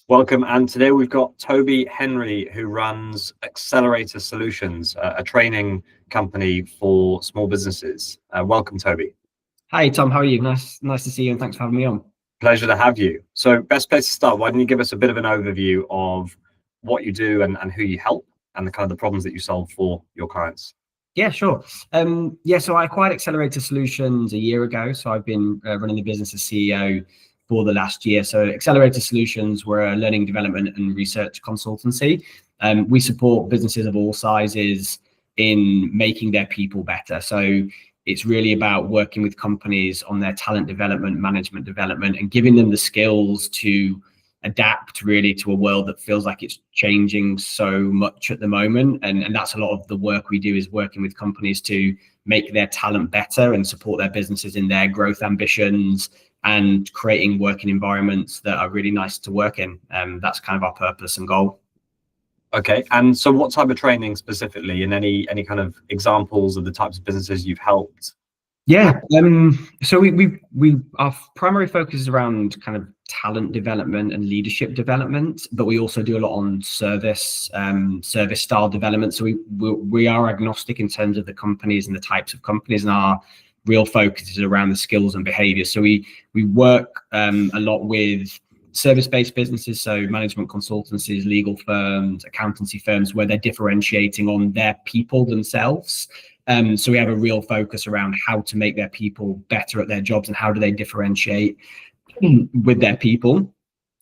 Welcome, and today we've got Toby Henry, who runs Accelerator Solutions, a training company for small businesses. Welcome, Toby. Hi, Tom. How are you? Nice to see you, and thanks for having me on. Pleasure to have you. So, best place to start, why don't you give us a bit of an overview of what you do and who you help, and the kind of the problems that you solve for your clients? Yeah, sure. So I acquired Accelerator Solutions a year ago. So I've been running the business as CEO for the last year. So Accelerator Solutions, we're a learning development and research consultancy. We support businesses of all sizes in making their people better. So it's really about working with companies on their talent development, management development, and giving them the skills to adapt really to a world that feels like it's changing so much at the moment. And that's a lot of the work we do, is working with companies to make their talent better and support their businesses in their growth ambitions and creating working environments that are really nice to work in. That's kind of our purpose and goal. Okay, and so what type of training specifically, and any kind of examples of the types of businesses you've helped? Yeah, so we our primary focus is around kind of talent development and leadership development, but we also do a lot on service style development. So we are agnostic in terms of the companies and the types of companies, and our real focus is around the skills and behaviour. So we work a lot with service-based businesses, so management consultancies, legal firms, accountancy firms, where they're differentiating on their people themselves. So we have a real focus around how to make their people better at their jobs, and how do they differentiate with their people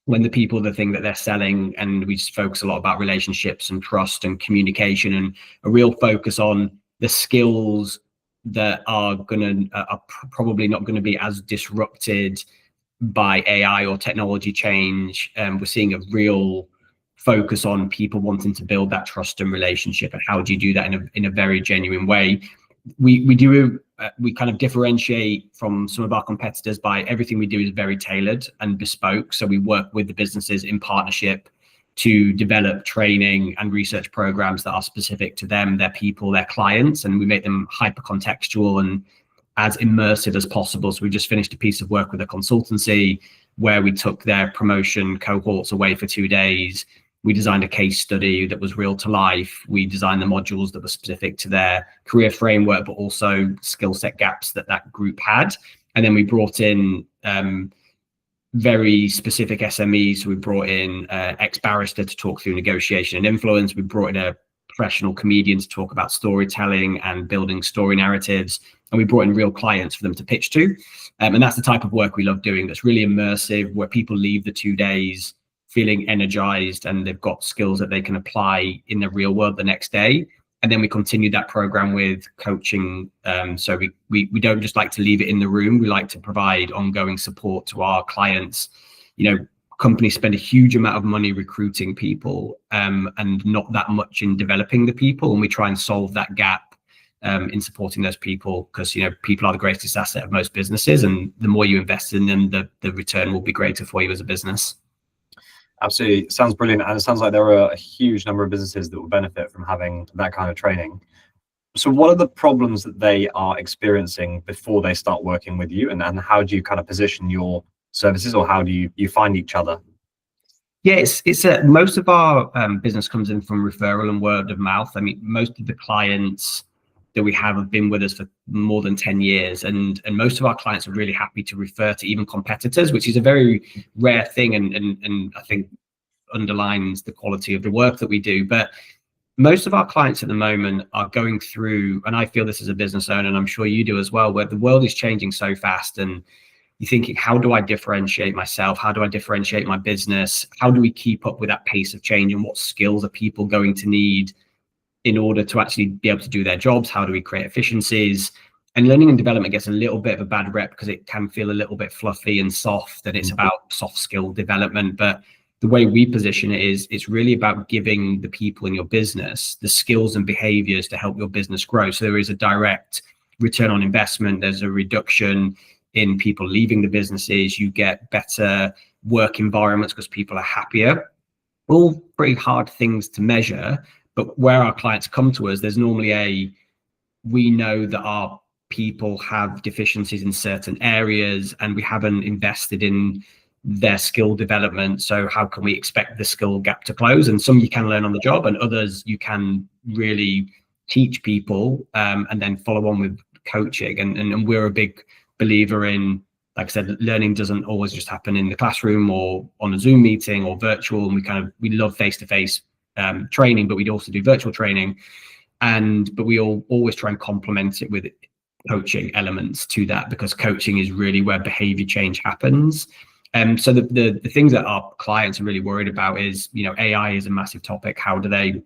when the people are the thing that they're selling. And we just focus a lot about relationships and trust and communication, and a real focus on the skills that are probably not going to be as disrupted by AI or technology change. We're seeing a real focus on people wanting to build that trust and relationship, and how do you do that in a very genuine way. We kind of differentiate from some of our competitors by everything we do is very tailored and bespoke. So we work with the businesses in partnership to develop training and research programs that are specific to them, their people, their clients, and we make them hyper contextual and as immersive as possible. So we just finished a piece of work with a consultancy where we took their promotion cohorts away for 2 days. We designed a case study that was real to life. We designed the modules that were specific to their career framework, but also skill set gaps that group had. And then we brought in very specific SMEs. So we brought in ex-barrister to talk through negotiation and influence. We brought in a professional comedian to talk about storytelling and building story narratives. And we brought in real clients for them to pitch to. And that's the type of work we love doing, that's really immersive, where people leave the 2 days feeling energized and they've got skills that they can apply in the real world the next day. And then we continue that program with coaching. So we don't just like to leave it in the room. We like to provide ongoing support to our clients. Companies spend a huge amount of money recruiting people and not that much in developing the people. And we try and solve that gap in supporting those people, because people are the greatest asset of most businesses, and the more you invest in them, the return will be greater for you as a business. Absolutely. Sounds brilliant. And it sounds like there are a huge number of businesses that will benefit from having that kind of training. So what are the problems that they are experiencing before they start working with you? And how do you kind of position your services, or how do you find each other? Yeah, most of our business comes in from referral and word of mouth. I mean, most of the clients that we have been with us for more than 10 years. And most of our clients are really happy to refer to even competitors, which is a very rare thing, and I think underlines the quality of the work that we do. But most of our clients at the moment are going through, and I feel this as a business owner, and I'm sure you do as well, where the world is changing so fast, and you're thinking, how do I differentiate myself? How do I differentiate my business? How do we keep up with that pace of change? And what skills are people going to need in order to actually be able to do their jobs? How do we create efficiencies? And learning and development gets a little bit of a bad rep because it can feel a little bit fluffy and soft, and it's about soft skill development. But the way we position it is, it's really about giving the people in your business the skills and behaviors to help your business grow. So there is a direct return on investment. There's a reduction in people leaving the businesses. You get better work environments because people are happier. All pretty hard things to measure, but where our clients come to us, there's normally we know that our people have deficiencies in certain areas, and we haven't invested in their skill development. So how can we expect the skill gap to close? And some you can learn on the job, and others you can really teach people, and then follow on with coaching. And we're a big believer in, like I said, learning doesn't always just happen in the classroom or on a Zoom meeting or virtual. And we love face-to-face training, but we'd also do virtual training. But we always try and complement it with coaching elements to that, because coaching is really where behavior change happens. So the things that our clients are really worried about is, AI is a massive topic. How do they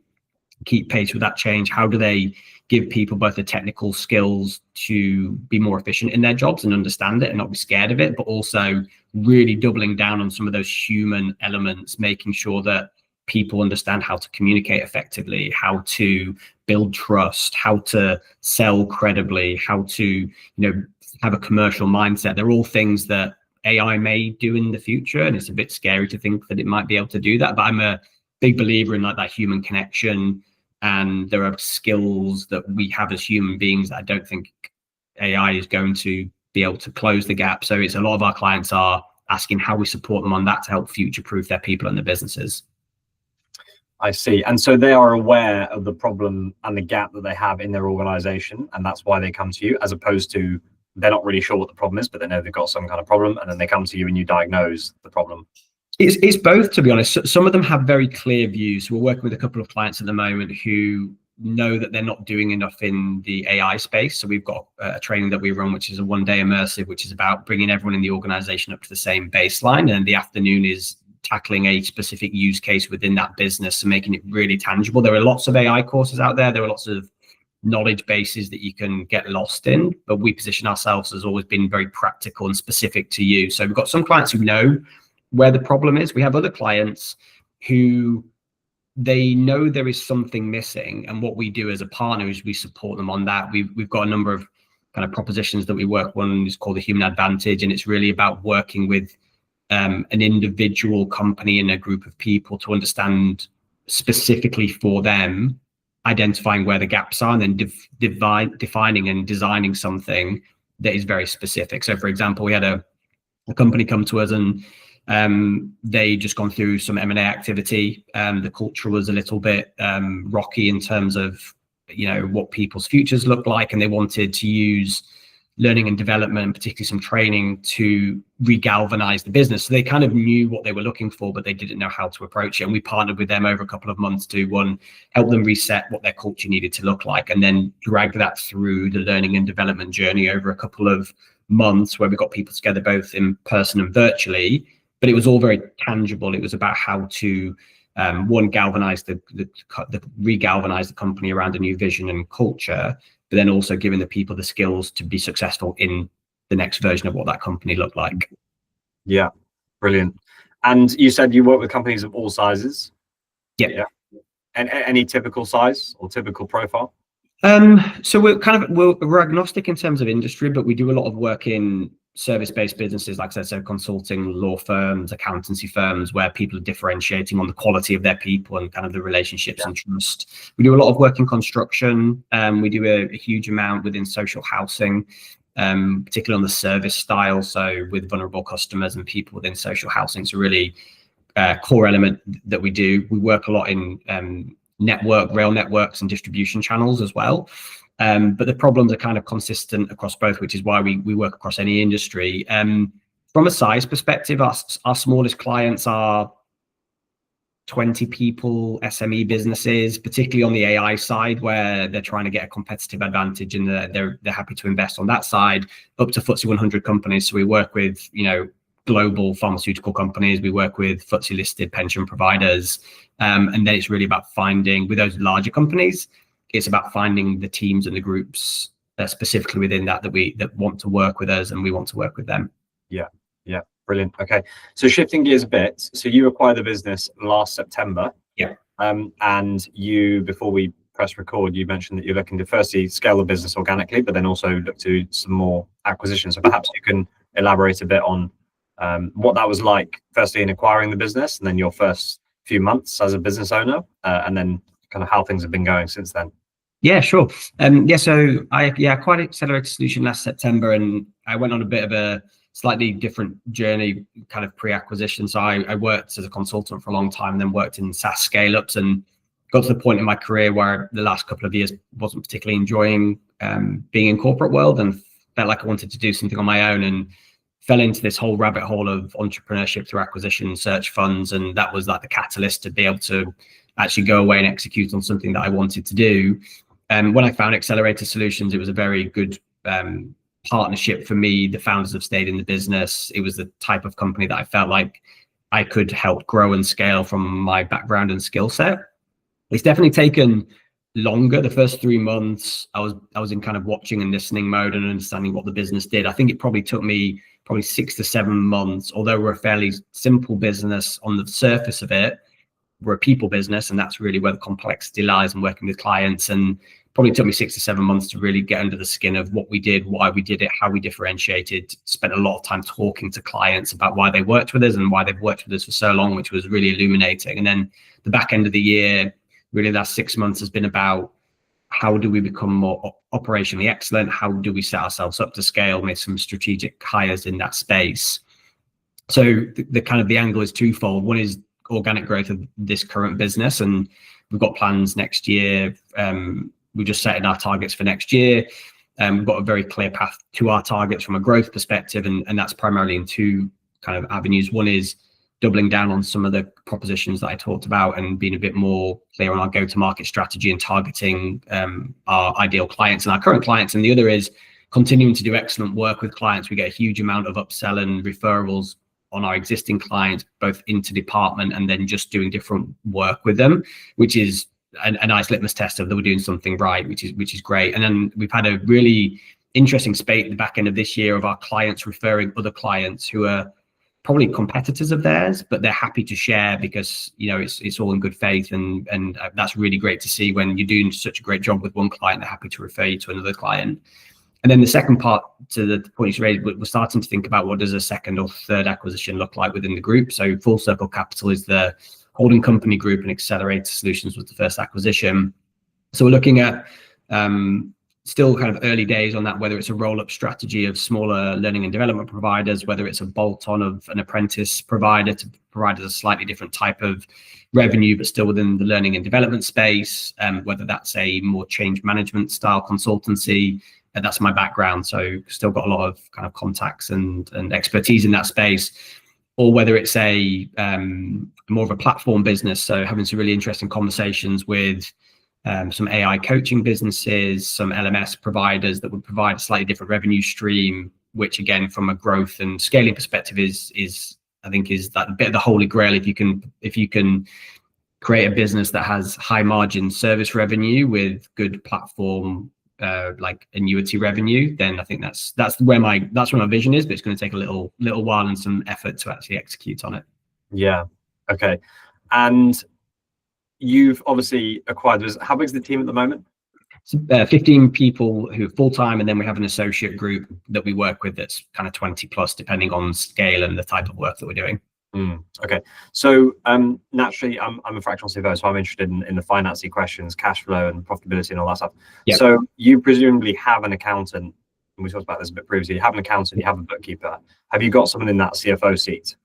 keep pace with that change? How do they give people both the technical skills to be more efficient in their jobs and understand it and not be scared of it, but also really doubling down on some of those human elements, making sure that people understand how to communicate effectively, how to build trust, how to sell credibly, how to, have a commercial mindset. They're all things that AI may do in the future, and it's a bit scary to think that it might be able to do that. But I'm a big believer in that human connection, and there are skills that we have as human beings that I don't think AI is going to be able to close the gap. So it's a lot of our clients are asking how we support them on that to help future-proof their people and their businesses. I see. And so they are aware of the problem and the gap that they have in their organization, and that's why they come to you, as opposed to they're not really sure what the problem is, but they know they've got some kind of problem, and then they come to you and you diagnose the problem. It's both, to be honest. Some of them have very clear views. We're working with a couple of clients at the moment who know that they're not doing enough in the AI space. So we've got a training that we run, which is a one-day immersive, which is about bringing everyone in the organization up to the same baseline. And the afternoon is tackling a specific use case within that business and making it really tangible. There are lots of AI courses out there. There are lots of knowledge bases that you can get lost in, but we position ourselves as always being very practical and specific to you. So we've got some clients who know where the problem is. We have other clients who they know there is something missing, and what we do as a partner is we support them on that. We've got a number of kind of propositions that we work. One is called the Human Advantage, and it's really about working with an individual company and a group of people to understand specifically for them, identifying where the gaps are, and then defining and designing something that is very specific. So for example, we had a company come to us, and they just gone through some M&A activity. The culture was a little bit rocky in terms of what people's futures look like, and they wanted to use learning and development, particularly some training, to regalvanize the business. So they kind of knew what they were looking for, but they didn't know how to approach it. And we partnered with them over a couple of months to, one, help them reset what their culture needed to look like, and then drag that through the learning and development journey over a couple of months, where we got people together both in person and virtually. But it was all very tangible. It was about how to one, regalvanize the company around a new vision and culture, but then also giving the people the skills to be successful in the next version of what that company looked like. Yeah, brilliant. And you said you work with companies of all sizes? Yeah. And any typical size or typical profile? So we're agnostic in terms of industry, but we do a lot of work in service-based businesses, like I said, so consulting, law firms, accountancy firms, where people are differentiating on the quality of their people and kind of the relationships and trust. We do a lot of work in construction. We do a huge amount within social housing, particularly on the service style. So with vulnerable customers and people within social housing, it's a really core element that we do. We work a lot in rail networks and distribution channels as well. But the problems are kind of consistent across both, which is why we work across any industry. From a size perspective, our smallest clients are 20 people, SME businesses, particularly on the AI side, where they're trying to get a competitive advantage, and they're happy to invest on that side, up to FTSE 100 companies. So we work with, global pharmaceutical companies. We work with FTSE listed pension providers. And then it's really about finding, with those larger companies, it's about finding the teams and the groups specifically within that want to work with us, and we want to work with them. Yeah, brilliant. Okay, so shifting gears a bit. So you acquired the business last September. Yeah. And you, before we press record, you mentioned that you're looking to firstly scale the business organically, but then also look to some more acquisitions. So perhaps you can elaborate a bit on what that was like, firstly in acquiring the business, and then your first few months as a business owner, and then kind of how things have been going since then. Yeah, sure. So I acquired Accelerator Solutions last September, and I went on a bit of a slightly different journey, kind of pre-acquisition. So I worked as a consultant for a long time, and then worked in SaaS scale-ups, and got to the point in my career where the last couple of years wasn't particularly enjoying being in corporate world, and felt like I wanted to do something on my own, and fell into this whole rabbit hole of entrepreneurship through acquisition, search funds, and that was like the catalyst to be able to actually go away and execute on something that I wanted to do. When I found Accelerator Solutions, it was a very good partnership for me. The founders have stayed in the business. It was the type of company that I felt like I could help grow and scale from my background and skill set. It's definitely taken longer. The first 3 months, I was in kind of watching and listening mode and understanding what the business did. I think it probably took me 6 to 7 months, although we're a fairly simple business on the surface of it. We're a people business, and that's really where the complexity lies, and working with clients. And probably took me 6 to 7 months to really get under the skin of what we did, why we did it, how we differentiated. Spent a lot of time talking to clients about why they worked with us and why they've worked with us for so long, which was really illuminating. And then the back end of the year, really the last 6 months, has been about how do we become more operationally excellent? How do we set ourselves up to scale? Make some strategic hires in that space. So the kind of the angle is twofold. One is organic growth of this current business, and we've got plans next year. We're just setting our targets for next year. We've got a very clear path to our targets from a growth perspective, and that's primarily in two kind of avenues. One is doubling down on some of the propositions that I talked about and being a bit more clear on our go-to-market strategy and targeting our ideal clients and our current clients. And the other is continuing to do excellent work with clients. We get a huge amount of upsell and referrals on our existing clients, both into department and then just doing different work with them, which is a nice litmus test of that we're doing something right, which is great. And then we've had a really interesting spate at the back end of this year of our clients referring other clients who are probably competitors of theirs, but they're happy to share because, you know, it's all in good faith, and that's really great to see. When you're doing such a great job with one client, they're happy to refer you to another client. And then the second part, to the point you raised, we're starting to think about what does a second or third acquisition look like within the group. So Full Circle Capital is the holding company group, and Accelerator Solutions was the first acquisition. So we're looking at still kind of early days on that, whether it's a roll-up strategy of smaller learning and development providers, whether it's a bolt-on of an apprentice provider to provide us a slightly different type of revenue, but still within the learning and development space, whether that's a more change management style consultancy. That's my background, so still got a lot of kind of contacts and expertise in that space, or whether it's a more of a platform business, so having some really interesting conversations with some AI coaching businesses, some LMS providers that would provide a slightly different revenue stream, which again, from a growth and scaling perspective is I think is that bit of the holy grail. If you can create a business that has high margin service revenue with good platform like annuity revenue, then I think that's where my vision is, but it's going to take a little while and some effort to actually execute on it. Yeah. Okay. And you've obviously acquired this. How big is the team at the moment? So, 15 people who are full-time, and then we have an associate group that we work with that's kind of 20 plus, depending on scale and the type of work that we're doing. Okay. So naturally, I'm a fractional CFO, so I'm interested in the financing questions, cash flow and profitability and all that stuff. Yep. So you presumably have an accountant, and we talked about this a bit previously. You have an accountant, you have a bookkeeper. Have you got someone in that CFO seat?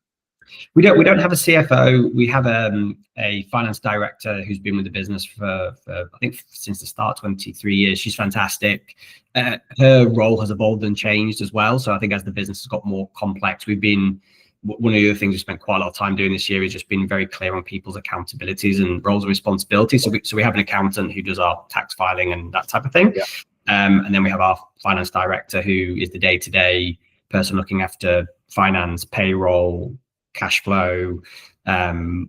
We don't have a CFO. We have a finance director who's been with the business for I think since the start, 23 years. She's fantastic. Her role has evolved and changed as well. So I think as the business has got more complex, one of the other things we spent quite a lot of time doing this year is just being very clear on people's accountabilities and roles and responsibilities. So we have an accountant who does our tax filing and that type of thing. Yeah. And then we have our finance director who is the day-to-day person looking after finance, payroll, cash flow,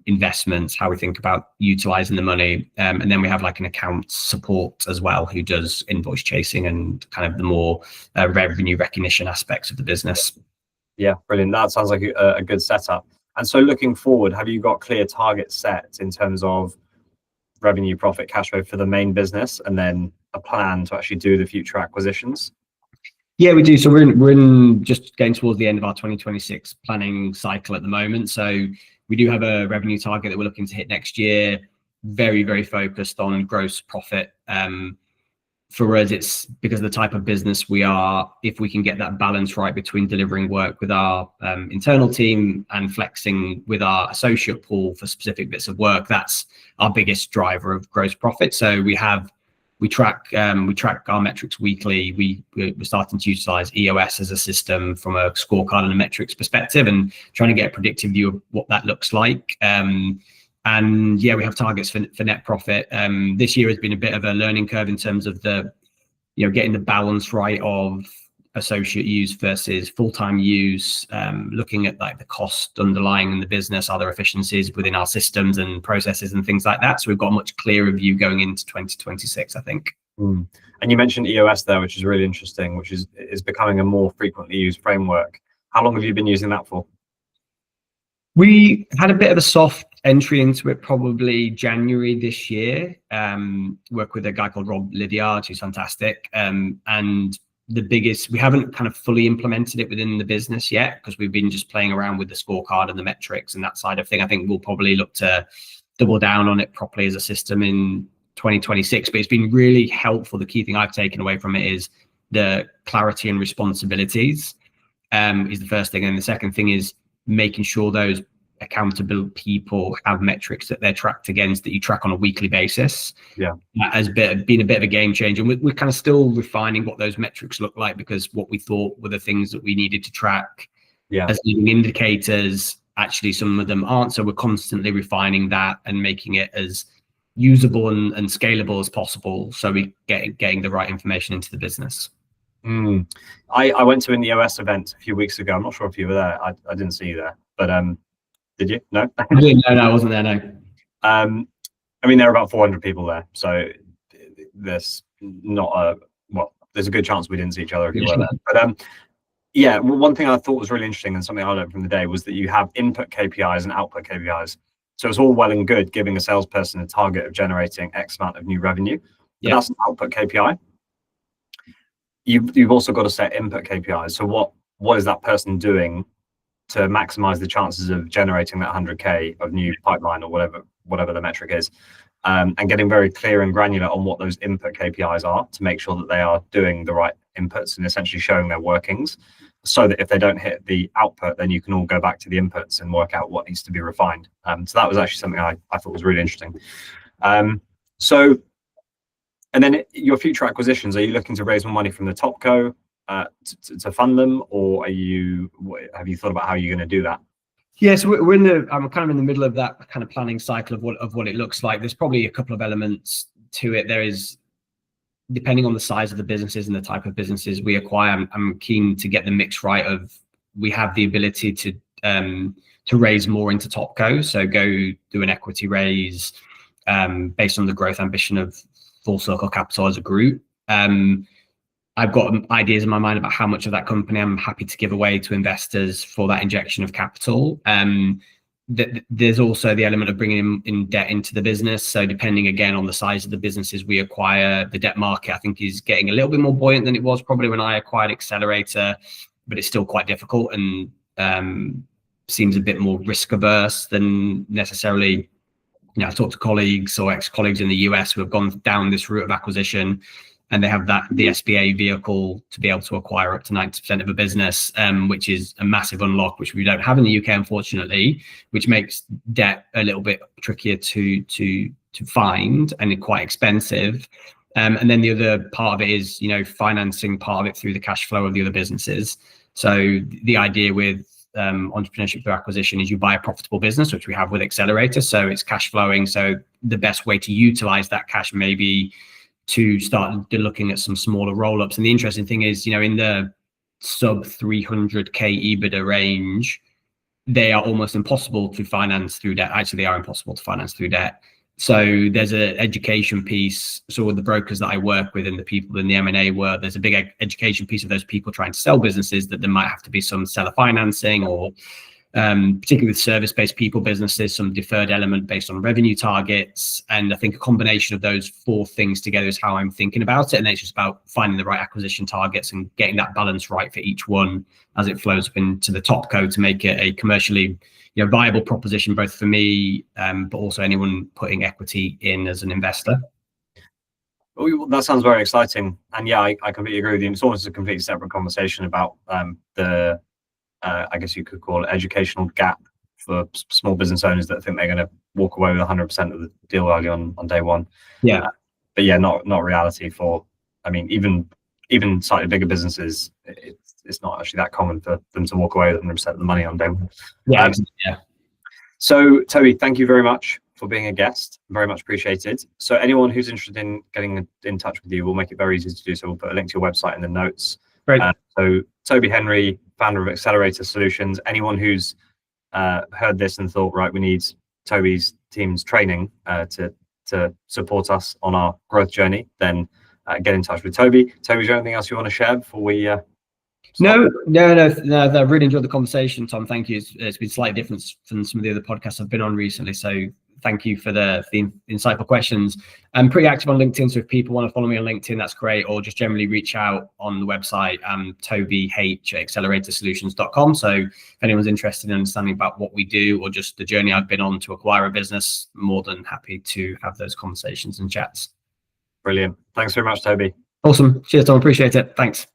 investments, how we think about utilizing the money. And then we have like an account support as well, who does invoice chasing and kind of the more revenue recognition aspects of the business. Yeah, brilliant. That sounds like a good setup. And so looking forward, have you got clear targets set in terms of revenue, profit, cash flow for the main business, and then a plan to actually do the future acquisitions? Yeah, we do. So we're in just getting towards the end of our 2026 planning cycle at the moment. So we do have a revenue target that we're looking to hit next year. Very, very focused on gross profit for us, it's because of the type of business we are. If we can get that balance right between delivering work with our internal team and flexing with our associate pool for specific bits of work, that's our biggest driver of gross profit. So we track our metrics weekly. We're starting to utilize EOS as a system from a scorecard and a metrics perspective, and trying to get a predictive view of what that looks like. And yeah, we have targets for net profit. This year has been a bit of a learning curve in terms of getting the balance right of associate use versus full-time use, looking at like the cost underlying in the business, other efficiencies within our systems and processes and things like that. So we've got a much clearer view going into 2026, I think. And you mentioned EOS there, which is really interesting, which is becoming a more frequently used framework. How long have you been using that for? We had a bit of a soft entry into it probably January this year. Work with a guy called Rob Lydiard, who's fantastic. And we haven't kind of fully implemented it within the business yet, because we've been just playing around with the scorecard and the metrics and that side of thing. I think we'll probably look to double down on it properly as a system in 2026, but it's been really helpful. The key thing I've taken away from it is the clarity and responsibilities is the first thing. And the second thing is making sure those accountable people have metrics that they're tracked against, that you track on a weekly basis. Yeah, that has been a bit of a game changer. And we're kind of still refining what those metrics look like, because what we thought were the things that we needed to track as leading indicators, actually some of them aren't. So we're constantly refining that and making it as usable and scalable as possible, so we getting the right information into the business. I went to an EOS event a few weeks ago. I'm not sure if you were there. I didn't see you there, but did you? No? No, I wasn't there, no. I mean, there are about 400 people there, so there's there's a good chance we didn't see each other if you were there. But yeah, one thing I thought was really interesting and something I learned from the day was that you have input KPIs and output KPIs. So it's all well and good giving a salesperson a target of generating X amount of new revenue, but that's an output KPI. You've also got to set input KPIs. So what is that person doing to maximize the chances of generating that 100K of new pipeline or whatever the metric is, and getting very clear and granular on what those input KPIs are to make sure that they are doing the right inputs and essentially showing their workings, so that if they don't hit the output, then you can all go back to the inputs and work out what needs to be refined. So that was actually something I thought was really interesting. And then your future acquisitions, are you looking to raise more money from the top co to fund them, or have you thought about how you're going to do that? Yeah, so I'm kind of in the middle of that kind of planning cycle of what it looks like. There's probably a couple of elements to it. There is, depending on the size of the businesses and the type of businesses we acquire, I'm keen to get the mix right of, we have the ability to raise more into top co, so go do an equity raise based on the growth ambition of Full Circle Capital as a group. I've got ideas in my mind about how much of that company I'm happy to give away to investors for that injection of capital. There's also the element of bringing in debt into the business. So depending again on the size of the businesses we acquire, the debt market I think is getting a little bit more buoyant than it was probably when I acquired Accelerator, but it's still quite difficult and seems a bit more risk averse than necessarily. I've talked to colleagues or ex-colleagues in the US who have gone down this route of acquisition, and they have the SBA vehicle to be able to acquire up to 90% of a business, which is a massive unlock, which we don't have in the UK, unfortunately, which makes debt a little bit trickier to find and quite expensive. And then the other part of it is, financing part of it through the cash flow of the other businesses. So the idea with entrepreneurship through acquisition is you buy a profitable business, which we have with Accelerator, so it's cash flowing. So the best way to utilize that cash may be to start looking at some smaller roll-ups. And the interesting thing is, in the sub 300K EBITDA range, they are almost impossible to finance through debt. Actually, they are impossible to finance through debt. So there's an education piece. So with the brokers that I work with and the people in the M&A world, there's a big education piece of those people trying to sell businesses, that there might have to be some seller financing, or particularly with service-based people businesses, some deferred element based on revenue targets. And I think a combination of those four things together is how I'm thinking about it. And then it's just about finding the right acquisition targets and getting that balance right for each one as it flows up into the top co to make it a commercially viable proposition, both for me, but also anyone putting equity in as an investor. That sounds very exciting, and yeah, I completely agree with you. It's almost a completely separate conversation about the I guess you could call it educational gap for small business owners that think they're going to walk away with 100% of the deal value on day one. Yeah, but yeah, not reality for, I mean, even slightly bigger businesses. It's not actually that common for them to walk away with 100% of the money on day one. yeah, yeah. So Toby, thank you very much for being a guest. Very much appreciated. So anyone who's interested in getting in touch with you, we'll make it very easy to do so. We'll put a link to your website in the notes. Great. So Toby Henry, founder of Accelerator Solutions. Anyone who's heard this and thought, right, we need Toby's team's training to support us on our growth journey, then get in touch with Toby. Toby, is there anything else you want to share before we No, I really enjoyed the conversation, Tom. Thank you. It's been slightly different from some of the other podcasts I've been on recently. So thank you for the insightful questions. I'm pretty active on LinkedIn, so if people want to follow me on LinkedIn, that's great, or just generally reach out on the website, Toby H at acceleratorsolutions.com. So if anyone's interested in understanding about what we do or just the journey I've been on to acquire a business, more than happy to have those conversations and chats. Brilliant. Thanks very much, Toby. Awesome. Cheers, Tom. Appreciate it. Thanks.